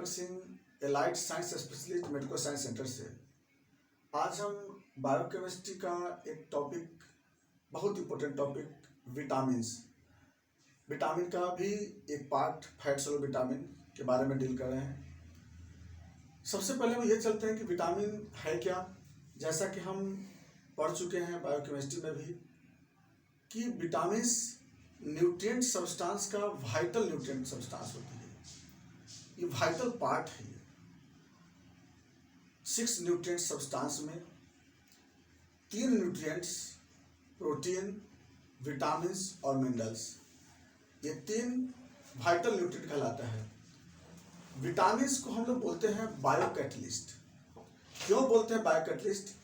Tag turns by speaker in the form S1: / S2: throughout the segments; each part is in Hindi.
S1: भगत Singh allied science specialist medical science centre से। आज हम बायोकेमिस्ट्री का एक टॉपिक, बहुत इंपॉर्टेंट टॉपिक, विटामिन का भी एक पार्ट फैट सोल्यूबल विटामिन के बारे में डील कर रहे हैं। सबसे पहले हम ये चलते हैं कि विटामिन है क्या। जैसा कि हम पढ़ चुके हैं बायोकेमिस्ट्री में भी कि विटामिन न्यूट्रिएंट सब्सटेंस का वाइटल न्यूट्रिएंट सब्सटेंस होती है। ये वाइटल पार्ट है। 6 न्यूट्रिएंट सब्सटेंस में 3 न्यूट्रिएंट्स, प्रोटीन, विटामिन और मिनरल्स, ये 3 वाइटल न्यूट्रिएंट कहलाता है। विटामिन को हम लोग बोलते हैं बायोकैटलिस्ट। क्यों बोलते हैं बायोकैटलिस्ट?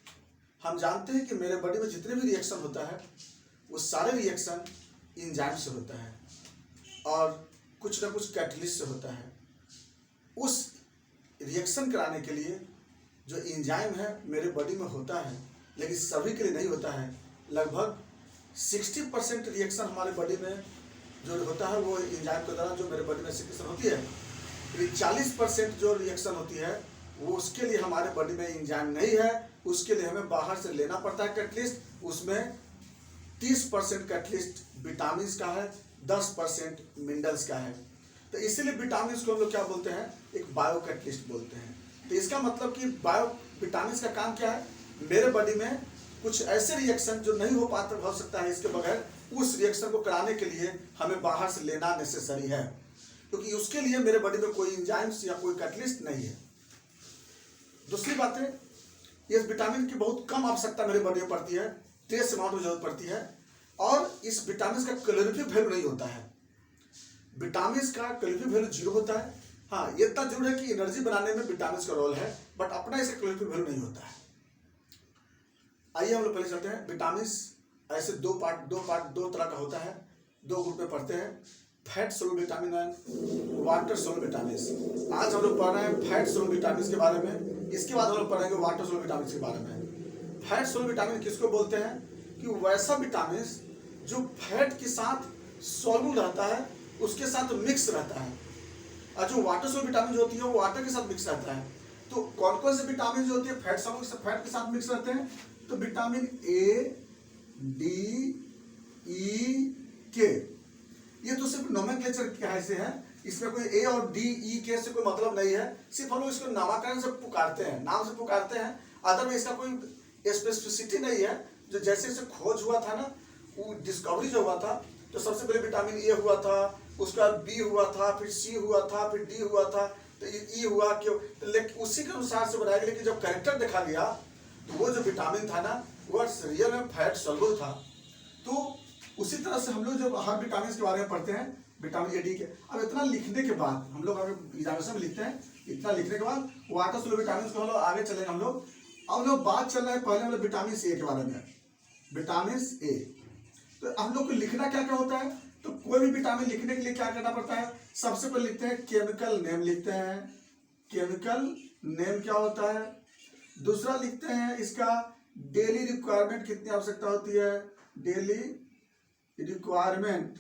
S1: हम जानते हैं कि मेरे बॉडी में जितने भी रिएक्शन होता है वो सारे रिएक्शन एंजाइम से होता है और कुछ ना कुछ कैटलिस्ट से होता है। उस रिएक्शन कराने के लिए जो एंजाइम है मेरे बॉडी में होता है, लेकिन सभी के लिए नहीं होता है। लगभग 60% रिएक्शन हमारे बॉडी में जो होता है वो एंजाइम के द्वारा जो मेरे बॉडी में सिक्रेशन होती है। 40% जो रिएक्शन होती है वो उसके लिए हमारे बॉडी में एंजाइम नहीं है, उसके लिए हमें बाहर से लेना पड़ता है कैटलिस्ट। उसमें 30% कैटलिस्ट विटामिन का है, 10% मिनरल्स का है। तो इसीलिए विटामिन को हम लोग क्या बोलते हैं? एक बायो कैटलिस्ट बोलते हैं। तो इसका मतलब कि बायो विटामिन का काम क्या है? मेरे बॉडी में कुछ ऐसे रिएक्शन जो नहीं हो सकता है इसके बगैर, उस रिएक्शन को कराने के लिए हमें बाहर से लेना नेसेसरी है, क्योंकि उसके लिए मेरे बॉडी में कोई एंजाइम्स या कोई कैटलिस्ट नहीं है। दूसरी बात है, इस विटामिन की बहुत कम आवश्यकता मेरे बॉडी में पड़ती है, ट्रेस अमाउंट में जरूरत पड़ती है, और इस विटामिन का कैलोरीफिक वैल्यू नहीं होता है। विटामिन का कैलोरीफिक वैल्यू 0 होता है। हाँ, ये इतना जरूर है कि एनर्जी बनाने में विटामिन का रोल है, बट अपना इसका कैलोरीफिक वैल्यू नहीं होता है। आइए हम लोग पहले चलते हैं। विटामिन ऐसे दो तरह का होता है, 2 ग्रुप में पढ़ते हैं, fat soluble vitamin and water soluble vitamin. आज हम लोग पढ़ रहे हैं फैट सोल्यूबल विटामिन के बारे में, इसके बाद हम लोग पढ़ेंगे वाटर सोल्यूबल विटामिन के बारे में। फैट सोल्यूबल विटामिन किसको बोलते हैं? कि वैसा विटामिन जो फैट के साथ सॉल्युबल रहता है, उसके साथ मिक्स रहता है। और जो वाटर सोल्यूबल विटामिन जो होती है वो वाटर के साथ मिक्स रहता है। तो कौन कौन से विटामिन जो होती है फैट के साथ मिक्स रहते हैं? तो विटामिन ए, डी, ई, के, ये तो सिर्फ नोमेनक्लेचर क्या से है, इसमें कोई ए और डी, ई, के से कोई मतलब नहीं है। सिर्फ हम लोग इसको नामकरण से पुकारते हैं, नाम से पुकारते हैं। अदरवाइज इसका कोई स्पेसिफिसिटी नहीं है। जो जैसे जैसे खोज हुआ था ना, वो डिस्कवरी जो हुआ था, तो सबसे पहले विटामिन ए हुआ था, उसके बाद बी हुआ था, फिर सी हुआ था, फिर डी हुआ था, तो ई हुआ। क्यों? लेकिन उसी के अनुसार से बनाया गया। लेकिन जब कैरेक्टर देखा गया तो वो जो विटामिन था ना, वो रियल में फैट सोल्युबल था। तो उसी तरह से हम लोग जब हर विटामिन के बारे में पढ़ते हैं, विटामिन ए, डी के, अब इतना लिखने के बाद हम लोग एग्जामिनेशन में लिखते हैं, इतना लिखने के बाद वाटर सोल्युबल विटामिन को हम लोग आगे चलेंगे। हम लोग बात चल रहा है पहले हम लोग विटामिन ए के बारे में। विटामिन ए, तो हम लोग को लिखना क्या क्या होता है? तो कोई भी विटामिन लिखने के लिए क्या करना पड़ता है? सबसे पहले लिखते हैं केमिकल नेम, लिखते हैं केमिकल नेम क्या होता है। दूसरा लिखते हैं इसका डेली रिक्वायरमेंट, कितनी आवश्यकता होती है, डेली रिक्वायरमेंट,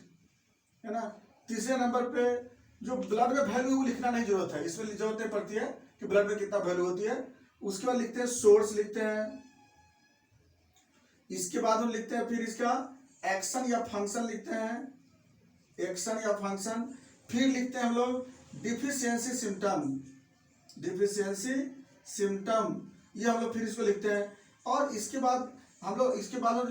S1: है ना। तीसरे नंबर पे जो ब्लड में वैल्यू वो लिखना नहीं जरूरत है, इसमें जरूरत नहीं पड़ती है कि ब्लड में कितना वैल्यू होती है। उसके बाद लिखते हैं सोर्स, लिखते हैं। इसके बाद हम लिखते हैं फिर इसका एक्शन या फंक्शन, लिखते हैं एक्शन या फंक्शन। फिर लिखते हैं हम लोग डिफिशियंसी सिम्टम, ये हम लोग फिर इसको लिखते हैं। और इसके बाद हम लोग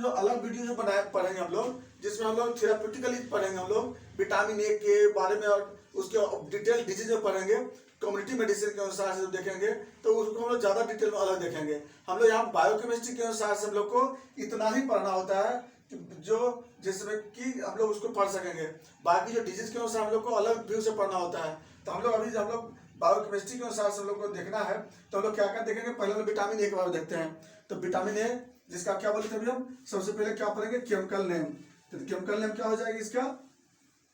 S1: जो अलग वीडियो जो पढ़ेंगे हम लोग, जिसमें हम लोग थेराप्यूटिकली पढ़ेंगे, हम लोग विटामिन ए के बारे में और उसके डिटेल डिजीज में पढ़ेंगे, कम्युनिटी मेडिसिन के अनुसार से देखेंगे, तो उसको हम लोग ज़्यादा डिटेल में अलग देखेंगे। हम लोग यहाँ बायोकेमिस्ट्री के अनुसार से हम लोग को इतना ही पढ़ना होता है जो जिसमें कि हम लोग उसको पढ़ सकेंगे। बाकी जो डिजीज के अनुसार हम लोग को अलग व्यू से पढ़ना होता है। तो हम लोग बायोकेमिस्ट्री के अनुसार से हम लोग को देखना है, तो हम लोग क्या क्या देखेंगे? पहले हम विटामिन ए के बारे में देखते हैं। तो विटामिन ए, जिसका क्या बोलते हैं अभी हम सबसे पहले क्या पढ़ेंगे? Chemical name. तो केमिकल नेम क्या हो जाएगी इसका?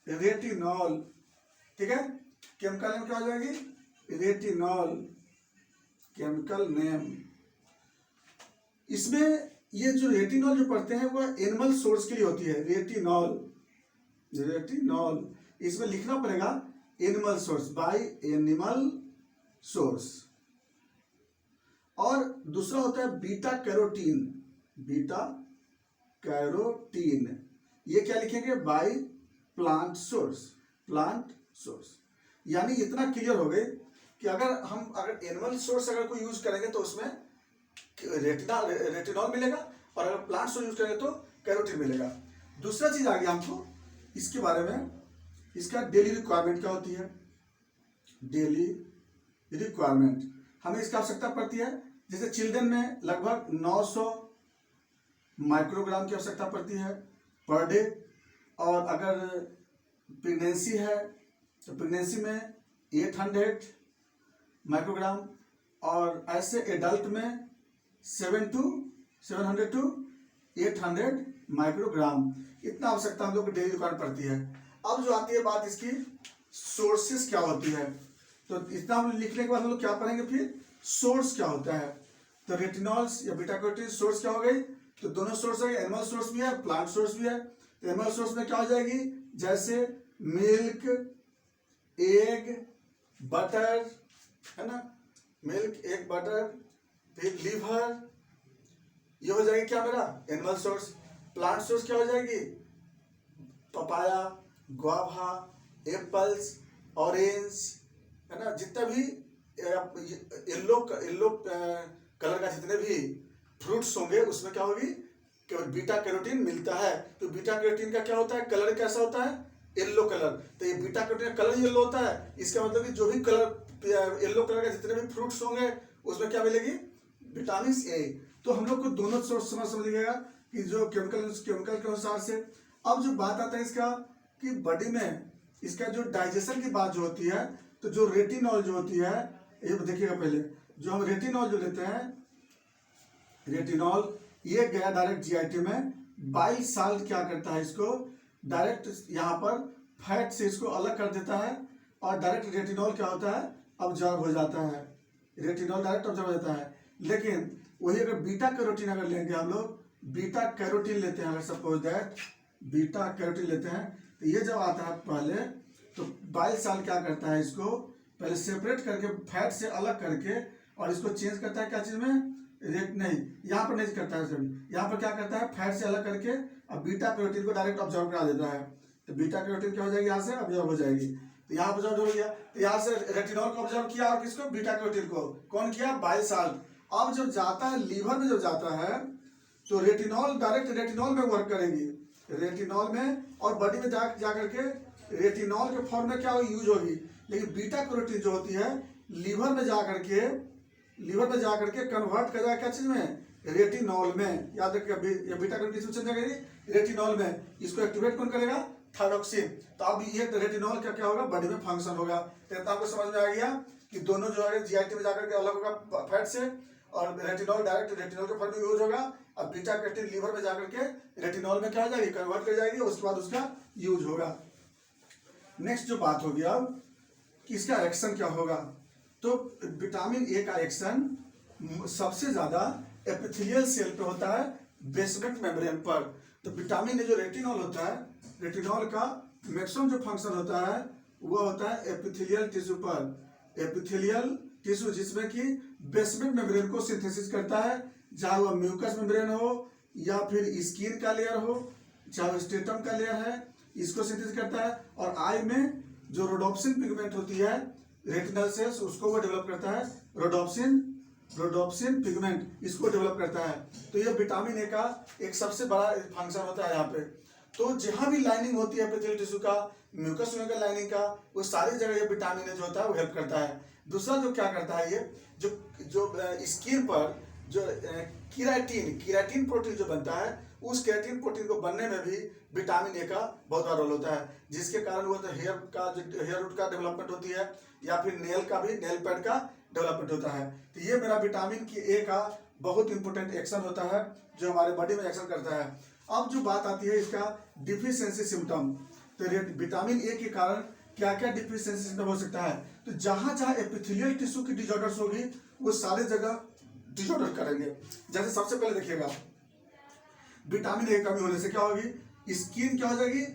S1: रेटिनॉल, ठीक है। केमिकल नेम क्या हो जाएगी? Retinol, chemical name. इसमें ये जो रेटिनॉल जो पढ़ते हैं वो एनिमल सोर्स के लिए होती है। रेटिनॉल इसमें लिखना पड़ेगा animal source, by animal source. और दूसरा होता है बीटा कैरोटीन। बीटा कैरोटीन ये क्या लिखेंगे? By plant source. Plant source यानी इतना क्लियर हो गए कि अगर एनिमल सोर्स अगर कोई यूज करेंगे तो उसमें रेटिनॉल मिलेगा, और अगर प्लांट सोर्स यूज करेंगे तो कैरोटीन मिलेगा। दूसरा चीज आ गया हमको इसके बारे में, इसका डेली रिक्वायरमेंट क्या होती है? डेली रिक्वायरमेंट हमें इसका आवश्यकता पड़ती है। जैसे चिल्ड्रन में लगभग 900 माइक्रोग्राम की आवश्यकता पड़ती है पर डे, और अगर प्रेगनेंसी है तो प्रेगनेंसी में 800 माइक्रोग्राम, और ऐसे एडल्ट में 700 to 800 माइक्रोग्राम, इतना आवश्यकता हम लोग को डेली रिक्वायरमेंट पड़ती है। अब जो आती है बात इसकी सोर्सेस क्या होती है, तो इतना हम लिखने के बाद हम लोग क्या पढ़ेंगे फिर सोर्स क्या होता है। तो रेटिनॉल्स या बीटा कैरोटीन सोर्स क्या हो गई? तो दोनों सोर्स है, एनिमल सोर्स भी है, प्लांट सोर्स भी है। तो एनिमल सोर्स में क्या हो जाएगी? जैसे मिल्क, एग, बटर, है ना, मिल्क, एग, बटर, फिर लीवर, ये हो जाएगी क्या मेरा एनिमल सोर्स। प्लांट सोर्स क्या हो जाएगी? पपाया, गुआवा, एप्पल्स, ऑरेंज, है ना, जितना भी येलो कलर का जितने भी फ्रूट्स होंगे उसमें क्या होगी? केवल बीटा कैरोटीन मिलता है। तो बीटा कैरोटीन का क्या होता है? कलर कैसा होता है? Yellow colour. तो ये बीटा कैरोटीन का कलर येलो होता है, इसका मतलब कि जो भी कलर येलो कलर के जितने भी फ्रूट्स होंगे उसमें क्या मिलेगी? Vitamin A. तो हम लोग को दोनों सोर्स समझ लीजिएगा कि जो केमिकल के अनुसार से। अब जो बात आता है इसका कि बॉडी में इसका जो डाइजेशन की बात जो होती है, तो जो रेटिनॉल जो होती है, ये देखिएगा पहले जो हम रेटिनॉल जो लेते हैं, रेटिनॉल ये गया डायरेक्ट जीआईटी में। बाइल साल्ट क्या करता है? इसको डायरेक्ट यहाँ पर फैट से इसको अलग कर देता है, और डायरेक्ट रेटिनॉल क्या होता है? ऑब्जॉर्ब हो जाता है। रेटिनॉल डायरेक्ट ऑब्जॉर्ब हो जाता है। लेकिन वही अगर बीटा कैरोटीन अगर लेंगे हम लोग, बीटा कैरोटीन लेते हैं, अगर सपोज दैट बीटा कैरोटीन लेते हैं, तो ये जब आता है पहले, तो बाइल साल्ट क्या करता है? इसको पहले सेपरेट करके फैट से अलग करके, और इसको चेंज करता है क्या चीज में? नहीं, यहाँ पर नहीं करता है सभी, यहाँ पर क्या करता है? फैट से अलग करके अब बीटा कैरोटीन को डायरेक्ट ऑब्जॉर्व करा देता है। तो बीटा कैरोटीन क्या हो जाएगी? यहाँ से ऑब्जॉर्व हो जाएगी। तो यहाँ ऑब्जॉर्व हो गया, तो यहाँ से रेटिनॉल को ऑब्जॉर्व किया, और किसको? बीटा कैरोटीन को। कौन किया? Bile salt. अब जब जाता है लीवर में, जब जाता है तो रेटिनॉल डायरेक्ट रेटिनॉल में वर्क करेगी, रेटिनॉल में, और बॉडी में जा करके रेटिनॉल के फॉर्म में क्या यूज होगी। लेकिन बीटा कैरोटीन जो होती है लीवर में जा करके कन्वर्ट कर जाएगा क्या चीज में? रेटिनॉल में। याद रखिए बीटा कैरोटीन चेंज करेगी रेटिनॉल में। इसको एक्टिवेट कौन करेगा? थायरोक्सिन। तो अब ये रेटिनॉल का क्या होगा? बॉडी में फंक्शन होगा। तो आपको समझ में आ गया कि दोनों जो है जीआईटी में जाकर के अलग होगा फैट से, और रेटिनॉल डायरेक्ट रेटिनॉल के फॉर्म में यूज होगा, और बीटा कैरोटीन लीवर में जाकर के रेटिनॉल में क्या हो जाएगी? कन्वर्ट कर जाएगी, उसके बाद उसका यूज होगा। नेक्स्ट जो बात होगी अब कि इसका एक्शन क्या होगा। तो विटामिन ए का एक्शन सबसे ज्यादा एपिथेलियल सेल पे होता है, बेसमेंट मेम्ब्रेन पर। तो विटामिन ए जो रेटिनॉल होता है, रेटिनॉल का मैक्सिमम जो फंक्शन होता है वो होता है एपिथेलियल टिश्यू पर। एपिथेलियल टिश्यू जिसमें कि बेसमेंट मेम्ब्रेन को सिंथेसिस करता है, चाहे वह म्यूकस मेम्ब्रेन हो या फिर स्किन का लेयर हो, चाहे स्टेटम का लेयर है, इसको सिंथेसिस करता है। और आई में जो रोडोप्सिन पिगमेंट होती है रेटिनल सेल्स, उसको वो डेवलप करता है, रोडोप्सिन पिगमेंट, इसको डेवलप करता है। तो ये विटामिन ए का एक सबसे बड़ा फंक्शन होता है यहाँ पे। तो जहां भी लाइनिंग होती है एपिथेलियल टिश्यू का, म्यूकस का लाइनिंग का, वो सारी जगह ये विटामिन ए जो होता है वो हेल्प करता है। दूसरा जो क्या करता है, ये जो स्किन पर जो कीराटिन प्रोटीन जो बनता है, उस केराटिन प्रोटीन को बनने में भी विटामिन ए का बहुत बड़ा रोल होता है, जिसके कारण वो तो हेयर रूट का डेवलपमेंट होती है, या फिर नेल पैड का डेवलपमेंट होता है। तो ये मेरा विटामिन ए का बहुत इंपॉर्टेंट एक्शन होता है जो हमारे बॉडी में एक्शन करता है। अब जो बात आती है इसका डिफिशियंसी सिम्टम, तो विटामिन ए के कारण क्या क्या डिफिशियंसी सिम्टम हो सकता है। तो जहां जहां एपिथेलियल टिश्यू की डिसऑर्डर्स होगी वो सारे जगह डिसऑर्डर करेंगे। जैसे सबसे पहले देखिएगा, विटामिन ए कमी होने से क्या होगी? स्किन क्या हो जाएगी?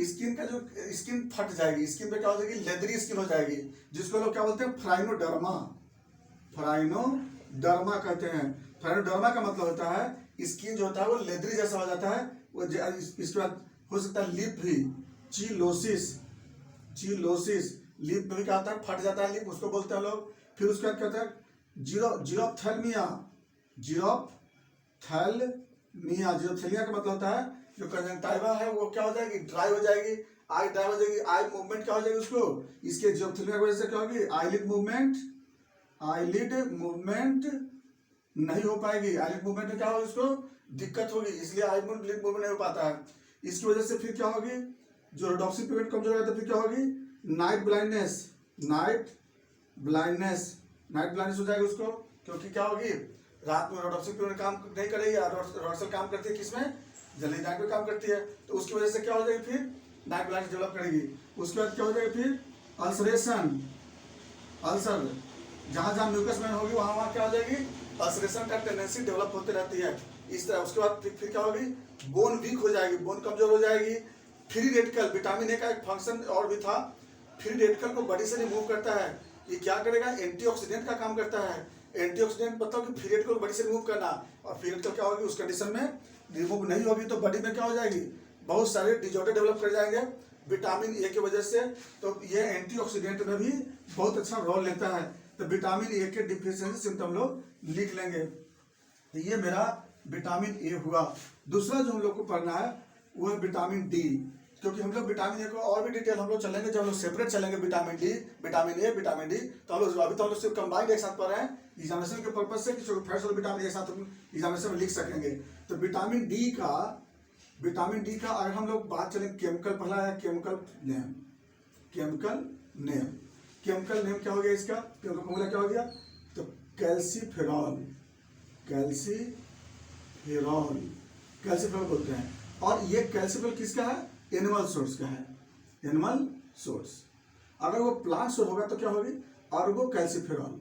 S1: स्किन फट जाएगी, स्किन पे क्या हो जाएगी? लेदरी स्किन हो जाएगी, जिसको लोग क्या बोलते हैं? फ्राइनोडर्मा। फाइनोडर्मा कहते हैं। फाइनोडर्मा का मतलब होता है स्किन जो होता है वो लेदरी जैसा हो जाता है। वो इसके बाद हो सकता है लिप भी, चीलोसिस लिप में भी क्या होता है, फट जाता है लिप, उसको बोलते हैं लोग। फिर उसके बाद क्या होता है जीरोप्थैल्मिया जीरोप्थैल्मिया का मतलब होता है जो कंजंक्टिवा है वो क्या हो जाएगी, ड्राई हो जाएगी, आई ड्राई हो जाएगी, आई मूवमेंट क्या हो जाएगी उसको, इसके जीरोप्थैल्मिया की वजह से क्या होगी, आईलिड मूवमेंट नहीं हो पाएगी। आईलिड मूवमेंट में क्या होगी, उसको दिक्कत होगी, इसलिए आईलिड मूवमेंट नहीं हो पाता है। इसकी वजह से फिर क्या होगी, जो रोडोप्सिन पिगमेंट कमजोर हो जाता है, फिर क्या होगी, नाइट ब्लाइंडनेस हो जाएगी उसको, क्योंकि क्या होगी, रात में रोडोप्सिन पिगमेंट काम नहीं करेगी, रोडोप्सिन काम करती है किसमें, जल्दी नाइट में काम करती है, तो उसकी वजह से क्या हो जाएगी, फिर नाइट ब्लाइंडनेस डेवलप करेगी। उसके बाद क्या हो जाएगी, फिर अल्सर, जहां जहां म्यूकस मैन होगी वहां वहां क्या हो जाएगी, अल्सरेशन का टेंडेंसी डेवलप होती रहती है इस तरह। उसके बाद फिर क्या होगी, बोन वीक हो जाएगी, बोन कमजोर हो जाएगी। फ्री रेडिकल, विटामिन ए का एक फंक्शन और भी था, फ्री रेडिकल को बॉडी से रिमूव करता है। ये क्या करेगा, एंटीऑक्सीडेंट का काम करता है। एंटीऑक्सीडेंट मतलब कि फ्री रेडिकल को बॉडी से रिमूव करना, और फ्री रेडिकल क्या होगी, उस कंडीशन में रिमूव नहीं होगी तो बॉडी में क्या हो जाएगी, बहुत सारे डिजॉर्डर डेवलप कर जाएंगे विटामिन ए की वजह से। तो ये एंटीऑक्सीडेंट में भी बहुत अच्छा रोल लेता है। तो विटामिन ए के डिफिशियंसी सिम्टम लोग लिख लेंगे। तो ये मेरा विटामिन ए हुआ। दूसरा जो हम लोग को पढ़ना है वो है विटामिन डी, क्योंकि हम लोग विटामिन ए को और भी डिटेल हम लोग चलेंगे, जब हम लोग सेपरेट चलेंगे vitamin D, vitamin A, vitamin D, तो हम लोग अभी तो हम लोग सिर्फ कंबाइंड एक साथ पढ़ रहे हैं एग्जामिनेशन के पर्पज से, कि फैट्स और विटामिन एक साथ एग्जामिनेशन में लिख सकेंगे। तो विटामिन डी का अगर हम लोग बात चलें, केमिकल पहला है केमिकल नेम क्या हो गया इसका, केमिकल फॉर्मूला क्या हो गया, तो कैल्सीफेरॉल बोलते हैं। और ये कैल्सीफेरॉल किसका है, एनिमल सोर्स का है, एनिमल सोर्स। अगर वो प्लांट सोर्स होगा तो क्या होगी, आर्गो कैल्सीफेरॉल।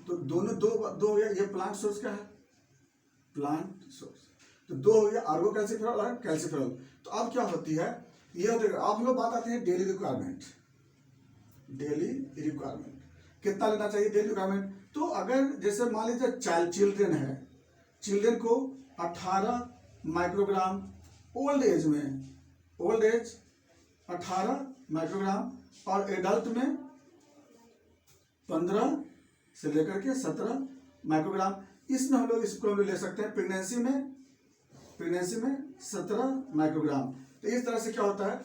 S1: तो दोनों दो हो गया, ये प्लांट सोर्स का है, प्लांट सोर्स, तो दो हो गया, आर्गो कैल्सीफेरॉल और कैल्सीफेरॉल। तो अब क्या होती है, ये होती है, अब हम लोग बात आते हैं डेली रिक्वायरमेंट कितना लेना चाहिए डेली रिक्वायरमेंट। तो अगर जैसे मान लीजिए चिल्ड्रन है, चिल्ड्रन को 18 माइक्रोग्राम, ओल्ड एज 18 माइक्रोग्राम, और एडल्ट में 15 से लेकर के 17 माइक्रोग्राम। इसमें हम लोग इसको ले सकते हैं प्रेगनेंसी में 17 माइक्रोग्राम। तो इस तरह से क्या होता है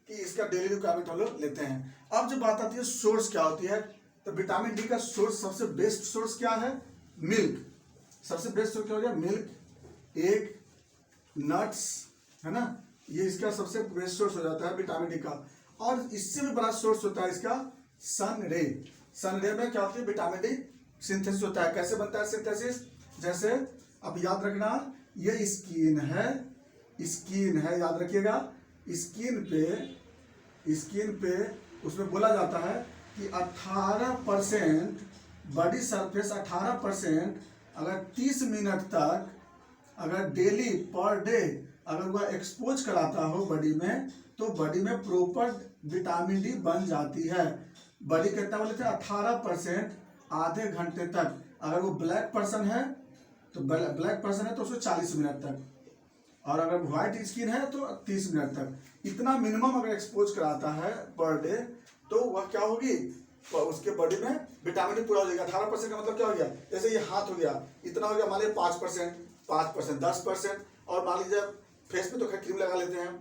S1: कि इसका डेली रिक्वायरमेंट हम लोग लेते हैं। अब जो बात आती है सोर्स क्या होती है, तो विटामिन डी का सोर्स, सबसे बेस्ट सोर्स क्या है, मिल्क। सबसे बेस्ट सोर्स क्या हो गया, मिल्क, एग, नट्स, है ना, ये इसका सबसे बेस्ट सोर्स हो जाता है विटामिन डी का। और इससे भी बड़ा सोर्स होता है इसका सन रे में क्या होती है, विटामिन डी सिंथेसिस होता है। कैसे बनता है सिंथेसिस, जैसे अब याद रखना, ये स्किन है, याद रखिएगा, स्किन पे उसमें बोला जाता है कि 18% बॉडी सरफेस 18% अगर 30 मिनट तक अगर डेली पर डे अगर वह एक्सपोज कराता हो बॉडी में, तो बॉडी में प्रॉपर विटामिन डी बन जाती है। बॉडी कितना बोले थे, 18% आधे घंटे तक। अगर वो ब्लैक पर्सन है तो उसको 40 मिनट तक, और अगर व्हाइट स्किन है तो 30 मिनट तक। इतना मिनिमम अगर एक्सपोज कराता है पर डे, तो वह क्या होगी, तो उसके बॉडी में विटामिन डी पूरा हो जाएगा। 18% का मतलब क्या हो गया, जैसे ये हाथ हो गया, इतना हो गया, मान लीजिए 5%, 10%, और मान लीजिए फेस पे तो खैर क्रीम लगा लेते हैं,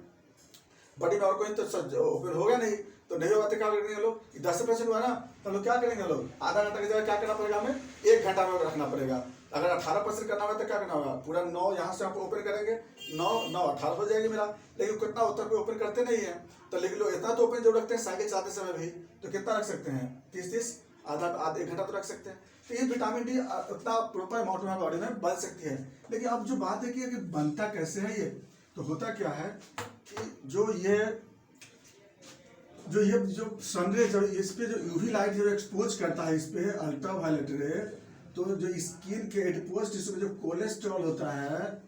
S1: बॉडी में और कोई तो ओपन होगा नहीं, तो नहीं होगा तो क्या करेंगे लोग, 10% हुआ ना, तो लोग क्या करेंगे, लोग आधा घंटा की जगह क्या करना पड़ेगा, हमें 1 घंटा में रखना पड़ेगा। अगर 18% करना होगा तो क्या करना होगा, पूरा 9 यहाँ से आप ओपन करेंगे, 9 18 हो जाएगी मेरा। लेकिन कितना होता है, कोई ओपन करते नहीं है, तो लेकिन लोग इतना तो ओपन जो रखते हैं साइकिल चलाते समय भी, तो कितना रख सकते हैं, 30 आधा 1 घंटा तो रख सकते हैं। तो ये विटामिन डी उतना प्रॉपर अमाउंट में बॉडी में बन सकती है। लेकिन अब जो बात है कि बनता कैसे है ये, तो होता क्या है कि जो सनरे जब इस पे जो यूवी लाइट जो एक्सपोज करता है, इस पे अल्ट्रा वायलेट रे, तो जो स्किन के एडिपोज टिश्यू में जो कोलेस्ट्रॉल होता है,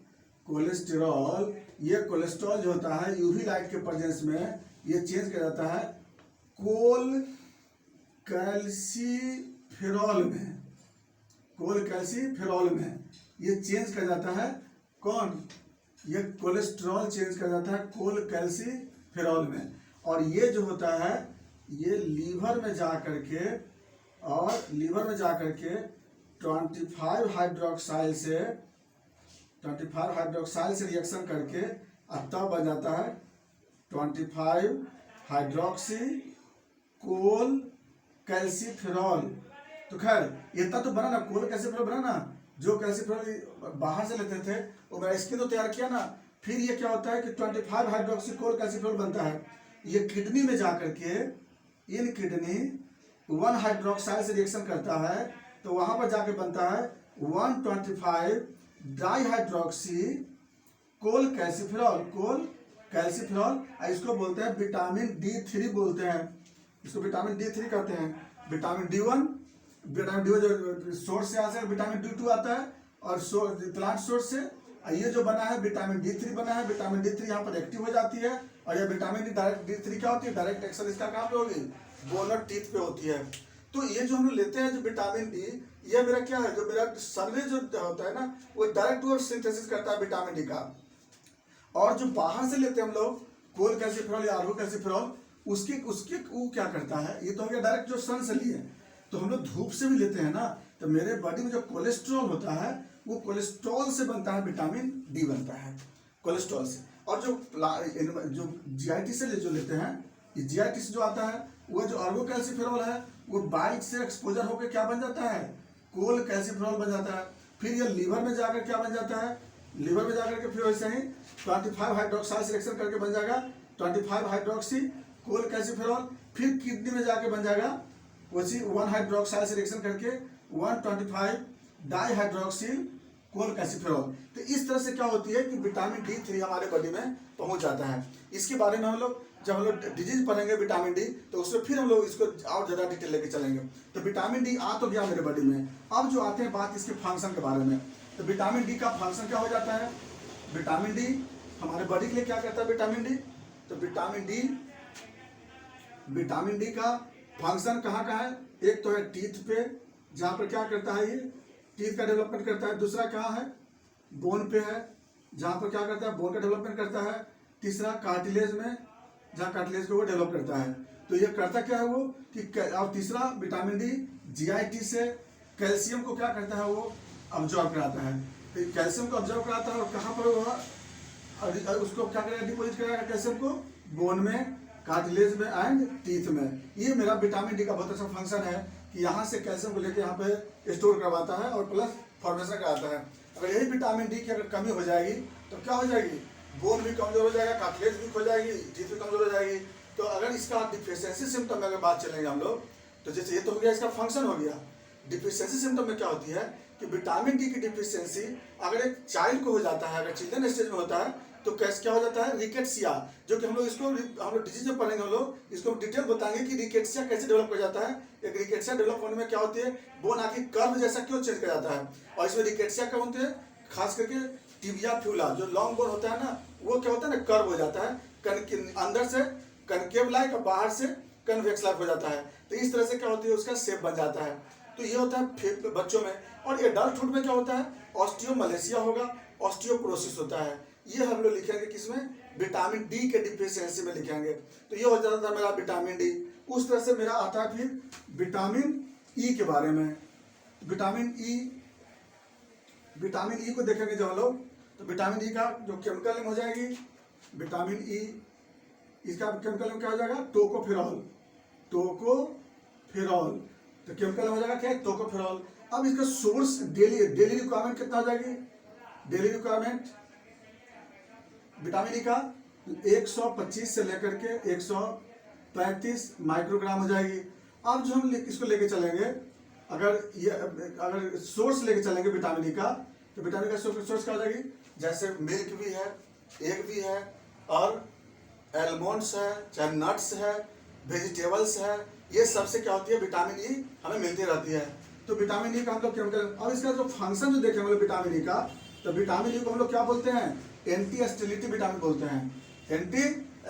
S1: ये कोलेस्ट्रॉल जो होता है यूवी लाइट के प्रेजेंस में ये चेंज कर जाता है कोल कैल्सीफेरॉल में, कोल कैल्सीफेरॉल में ये चेंज कर जाता है। कौन? ये कोलेस्ट्रॉल चेंज कर जाता है कोल कैल्सीफेरॉल में। और ये जो होता है ये लीवर में जा करके, और लीवर में जा करके 25 हाइड्रोक्साइल से रिएक्शन करके तब बन जाता है 25 हाइड्रोक्सी कोल कैल्सीफेरॉल। तो खैर इतना तो बना ना, कोल कैल्सीफेरॉल बना ना, जो कैल्सीफेरॉल बाहर से लेते थे वो मेरा स्किन तो तैयार किया ना। फिर ये क्या होता है कि 25 हाइड्रोक्सी कोल कैल्सीफेरॉल बनता है। ये किडनी में जा करके, इन किडनी 1 हाइड्रोक्साइड से रिएक्शन करता है, तो वहां पर जाके बनता है 125 डाईहाइड्रोक्सी कोल कैल्सीफेरॉल। इसको बोलते हैं विटामिन D3 बोलते हैं, इसको विटामिन D3 कहते हैं। विटामिन D1 जो सोर्स से आता है, विटामिन D2 आता है और प्लांट सोर्स से। ये जो बना है विटामिन D3 बना है। विटामिन D3 यहाँ पर एक्टिव हो जाती है, और ये विटामिन D3 क्या होती है? डायरेक्ट एक्शन इसका कहाँ पे होगी? बोन और टीथ पे होती है। तो ये जो हम लोग लेते हैं जो विटामिन D, ये मेरा क्या है, जो मेरा सर्वे जो होता है ना, वो डायरेक्ट सिंथेसिस करता है विटामिन D का। और जो बाहर से लेते हैं हम लोग कोल कैल्सीफेरॉल या आर्गो कैल्सीफेरॉल, उसके वो क्या करता है, ये तो हो गया डायरेक्ट जो सन से लिए। तो हम लोग धूप से भी लेते हैं ना, तो मेरे बॉडी में जो कोलेस्ट्रॉल होता है वो कोलेस्ट्रॉल से बनता है, विटामिन D बनता है कोलेस्ट्रॉल से। और जो GIT से जो लेते हैं, ये GIT से जो आता है वो जो आर्गो कैल्सीफेरॉल है, वो बाइट से एक्सपोजर होकर क्या बन जाता है? कोल कैल्सीफेरॉल बन जाता है। फिर ये लीवर में जाकर क्या बन जाता है? लीवर में जाकर के फिर वैसे ही 25 हाइड्रोक्साइड रिएक्शन करके बन जाएगा 25 हाइड्रोक्सी कोल कैल्सीफेरॉल। फिर किडनी में जाके बन जाएगा वैसी 1 हाइड्रोक्साइड से रिएक्शन करके 125 डाईहाइड्रोक्सी कोल कैल्सीफेरॉल। तो इस तरह से क्या होती है कि विटामिन D3 हमारे बॉडी में पहुंच जाता है। इसके बारे में हम लोग जब हम लोग डिजीज पढ़ेंगे विटामिन D, तो उसमें फिर हम लोग इसको और ज़्यादा डिटेल लेके चलेंगे। तो विटामिन D आ तो गया मेरे बॉडी में। अब जो आते हैं बात इसके फंक्शन के बारे में, तो विटामिन D का फंक्शन क्या हो जाता है? विटामिन D हमारे बॉडी के लिए क्या करता है? विटामिन D, तो विटामिन D का फंक्शन कहाँ का है? एक तो है टीथ पे, जहाँ पर क्या करता है, ये टीथ का डेवलपमेंट करता है। दूसरा कहाँ है? बोन पे है, जहाँ पर क्या करता है? बोन का डेवलपमेंट करता है। तीसरा कार्टिलेज में, जहाँ कार्टिलेज को वो डेवलप करता है। तो ये करता क्या है वो कि, और तीसरा विटामिन D GIT से कैल्शियम को क्या करता है? वो ऑब्जॉर्व कराता है। तो कैल्शियम को ऑब्जॉर्व कराता है, और कहाँ पर वो उसको क्या करेगा? डिपोजिट करेगा कैल्शियम को बोन में, कार्टिलेज में एंड टीथ में। ये मेरा विटामिन D का बहुत अच्छा फंक्शन है कि यहाँ से कैल्शियम को लेकर यहाँ पे स्टोर करवाता है और प्लस फॉर्मेशन कराता है। अगर यही विटामिन D की अगर कमी हो जाएगी तो क्या हो जाएगी? बोन भी कमजोर हो जाएगा, कार्टिलेज भी खो जाएगी, टीथ भी कमजोर हो जाएगी। तो अगर इसका डिफिशियंसी सिम्टम में अगर बात चलेंगे हम लोग, तो जैसे ये तो हो गया इसका फंक्शन हो गया। डिफिशियंसी सिम्टम में क्या होती है कि विटामिन D की डिफिशियंसी अगर एक चाइल्ड को हो जाता है, अगर चिल्ड्रन स्टेज में होता है, तो कैसे क्या हो जाता है? रिकेट्सिया, जो कि हम लोग डिजीज में पढ़ेंगे, हम लोग इसको डिटेल बताएंगे कि रिकेट्सिया कैसे डेवलप हो जाता है। एक रिकेट्सिया डेवलप होने में क्या होती है? बोन आखिर कर्व जैसा क्यों चेंज कर जाता है? और इसमें रिकेट्सिया क्या होते हैं? खास करके टिबिया फ्यूला, जो लॉन्ग बोन होता है ना, वो क्या होता है ना, कर्व हो जाता है, अंदर से कनकेव लाइक और बाहर से कन्वेक्स लाइक हो जाता है। तो इस तरह से क्या होती है? उसका शेप बन जाता है। तो ये होता है बच्चों में। और एडल्टहुड में क्या होता है? ऑस्टियोमलेशिया होगा, ऑस्टियोपोरोसिस होता है। ये हम लोग लिखेंगे किसमें? विटामिन D के डिफिशियंसी में लिखेंगे। तो ये हो जाता था मेरा विटामिन D। उस तरह से मेरा आता है फिर विटामिन E के बारे में। विटामिन E को देखेंगे जब हम लोग, तो विटामिन E का जो केमिकल नेम हो जाएगी विटामिन E, इसका केमिकल नेम क्या हो जाएगा? टोकोफेरॉल। तो केमिकल हो जाएगा क्या? टोकोफेरॉल। अब इसका सोर्स डेली रिक्वायरमेंट कितना हो जाएगी? डेली रिक्वायरमेंट विटामिन E का 125 से लेकर के 135 माइक्रोग्राम हो जाएगी। अब जो हम इसको लेके चलेंगे, अगर सोर्स लेके चलेंगे विटामिन E का, तो विटामिन का सोर्स क्या हो जाएगी? जैसे मिल्क भी है, एग भी है, और एलमंड्स है, चाहे नट्स है, वेजिटेबल्स है, ये सबसे क्या होती है? विटामिन E हमें मिलती रहती है। तो विटामिन E का हम लोग केमिकल, अब इसका जो फंक्शन जो देखें हम लोग विटामिन E का, तो विटामिन E को हम लोग क्या बोलते हैं? एंटी एस्टिलिटी विटामिन बोलते हैं। एंटी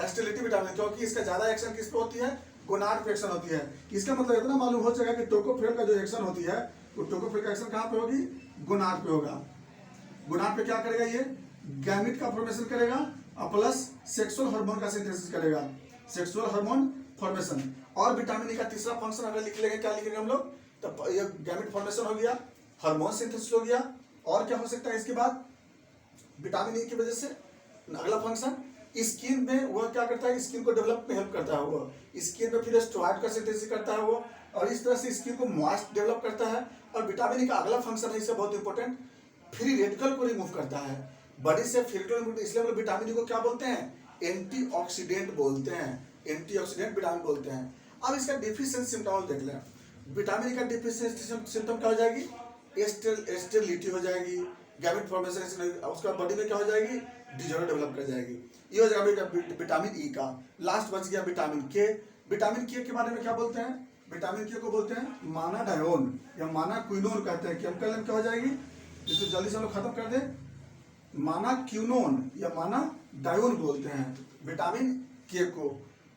S1: एस्टिलिटी विटामिन, क्योंकि इसका ज्यादा एक्शन किस पे होती है? गोनाड पे एक्शन होती है। इसका मतलब इतना मालूम हो जाएगा कि टोकोफेरोल का जो एक्शन होती है वो टोकोफेरोल का एक्शन कहाँ पे होगी, गोनाड पे होगा। गोनाड पे क्या करेगा, ये गैमेट का फॉर्मेशन करेगा और प्लस सेक्सुअल हार्मोन का सिंथेसिस करेगा, सेक्सुअल हार्मोन फॉर्मेशन। और विटामिन ई का तीसरा फंक्शन अगर लिख लेंगे, क्या लिखेंगे हम लोग, तो ये गैमेट फॉर्मेशन हो गया, हार्मोन सिंथेसिस हो गया, और क्या हो सकता है इसके बाद, विटामिन ई की वजह से अगला फंक्शन स्किन में वह क्या करता है, स्किन को डेवलप में हेल्प करता है, वो स्किन में फिर स्टेरॉइड का सिंथेसिस करता है वो, और इस तरह से स्किन को मॉइस्ट डेवलप करता है। और विटामिन ई का अगला फंक्शन है, इससे बहुत इंपॉर्टेंट, फ्री रेडिकल को रिमूव करता है बॉडी से, फ्री रेडिकल, इसलिए हम लोग विटामिन ई को क्या बोलते हैं, एंटीऑक्सीडेंट बोलते हैं, एंटीऑक्सीडेंट विटामिन बोलते हैं। अब इसका डिफिशिएंसी सिम्टम देख लें, विटामिन ई का डिफिशिएंसी सिम्टम क्या हो जाएगी, स्टेरिलिटी हो जाएगी, गैमेट फॉर्मेशन, उसका बॉडी में क्या हो जाएगी, डिजॉर्डर डेवलप कर जाएगी। ये हो जाएगा विटामिन ई का। लास्ट बच गया विटामिन के। विटामिन के बारे में क्या बोलते हैं, विटामिन के को बोलते हैं मानाडायोन या मानाक्विनोन कहते हैं। केमिकल नेम क्या हो जाएगी, इसको जल्दी से हम लोग खत्म कर दें, मानाक्विनोन या मानाडायोन बोलते हैं विटामिन के को।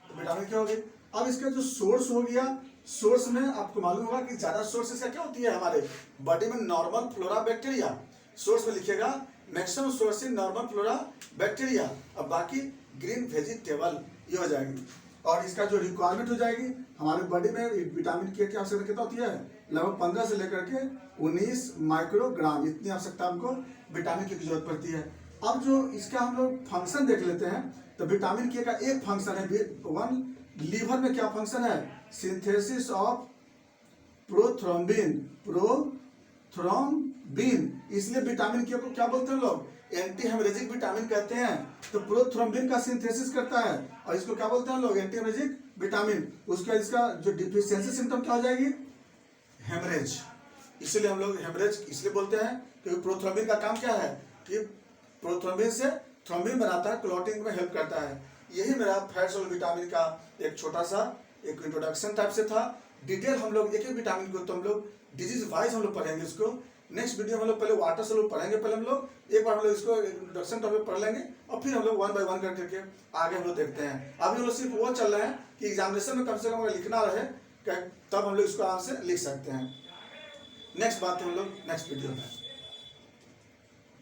S1: तो विटामिन के हो गई। अब इसका जो सोर्स हो गया, सोर्स में आपको मालूम होगा कि ज्यादा सोर्स इसका क्या होती है, हमारे बॉडी में नॉर्मल फ्लोरा बैक्टीरिया, सोर्स में लिखेगा maximum source in normal flora bacteria, और बाकी ग्रीन वेजिटेबल, ये हो जाएगी। और इसका जो रिक्वायरमेंट हो जाएगी, हमारे बॉडी में विटामिन के की आवश्यकता कितना होती है, लगभग 15 से लेकर के 19 माइक्रोग्राम, इतनी आवश्यकता हमको विटामिन के की जरूरत पड़ती है। अब जो इसका हम लोग फंक्शन देख लेते हैं, तो विटामिन के का एक फंक्शन है, वन लीवर में क्या फंक्शन है, सिंथेसिस ऑफ प्रोथ्रोम्बिन, प्रोथ्रोम्बिन, इसलिए विटामिन के को क्या बोलते हैं लोग, एंटी हेमरेजिक विटामिन कहते हैं। तो प्रोथ्रोम्बिन का सिंथेसिस करता है और इसको क्या बोलते हैं लोग, एंटी हेमरेजिक विटामिन। उसका इसका जो डिफिशियंसी सिम्टम क्या हो जाएगी, हेमरेज। इसलिए हम लोग हेमरेज इसलिए बोलते हैं क्योंकि प्रोथ्रोम्बिन का काम क्या है कि प्रोथ्रोम्बिन से थ्रोम्बिन बनाता है, क्लॉटिंग में हेल्प करता है। यही मेरा फैट्स और विटामिन का एक छोटा सा एक इंट्रोडक्शन टाइप से था। डिटेल हम लोग एक एक विटामिन को तो हम लोग डिजीज वाइज हम लोग पढ़ेंगे इसको। नेक्स्ट वीडियो में हम लोग पहले वाटर से लोग पढ़ेंगे, पहले हम लोग एक बार हम लोग इसको इंट्रोडक्शन टॉपिक पढ़ लेंगे और फिर हम लोग 1 बाय 1 करके आगे हम लोग देखते हैं। अभी हम लोग सिर्फ वो चल रहे हैं कि एग्जामिनेशन में कम से कम अगर लिखना रहे तब हम लोग इसको आराम से लिख सकते हैं। नेक्स्ट बात हम लोग नेक्स्ट वीडियो में।